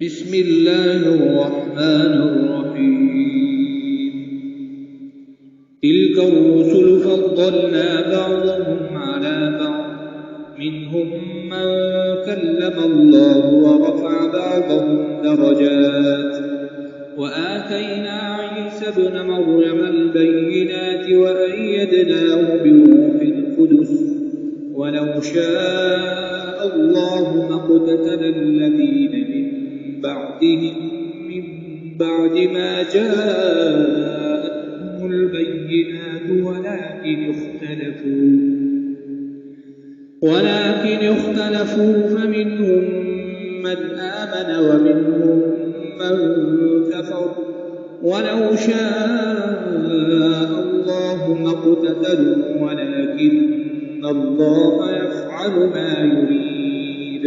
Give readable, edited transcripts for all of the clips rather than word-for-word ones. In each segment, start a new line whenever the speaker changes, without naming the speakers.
بسم الله الرحمن الرحيم. تلك الرسل فضلنا بعضهم على بعض، منهم من كلم الله ورفع بعضهم درجات، وآتينا عيسى ابن مريم البينات وأيدناه بروح القدس، ولو شاء الله ما اقتتل الذين من بعدهم من بعد ما جاءتهم البينات ولكن اختلفوا فمنهم من آمن ومنهم من كفر، ولو شاء الله ما اقتتلوا ولكن الله يفعل ما يريد.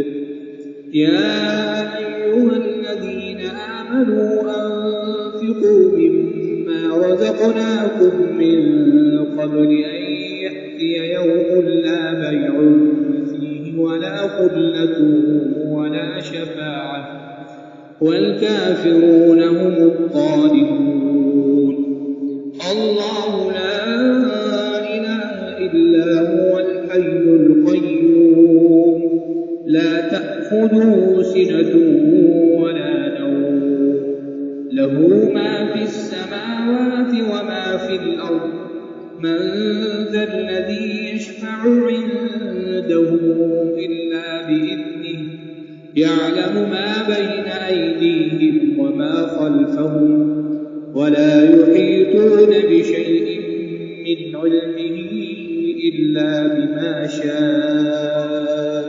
يا أيها الذين آمنوا أنفقوا مما رزقناكم من قبل أن يأتي يوم لا بيع فيه ولا خلة ولا شفاعة، والكافرون هم الظالمون. الله لا إله إلا هو الحي القيوم، لا تأخذه سنة ولا نوم، له ما في السماوات وما في الأرض. من ذا الذي يشفع عنده إلا بإذنه، يعلم ما بين أيديهم وما خلفهم، ولا يحيطون بشيء من علمه إلا بما شاء،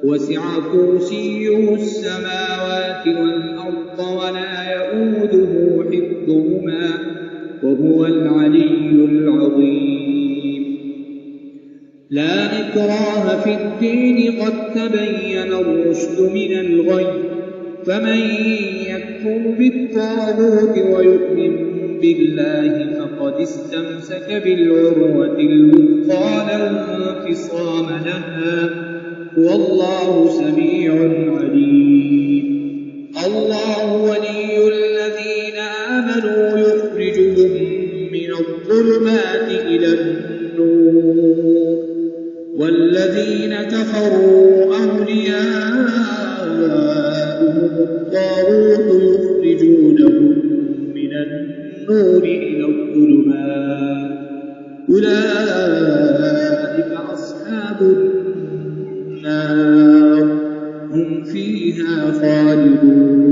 وسع كرسيه السماوات والأرض ولا يئوده حفظهما وهو العلي العظيم. لا إكراه في الدين، قد تبين الرشد من الغي، فمن يكفر بالطاغوت ويؤمن بالله فقد استمسك بالعروة الوثقى لا انفصام لها، والله سميع عليم. الله ولي الذين آمنوا يخرجهم من الظلمات إلى النور، والذين كفروا أولياؤهم الطاغوت يخرجونهم من النور إلى الظلمات، أولئك أصحاب النار هم فيها خالدون.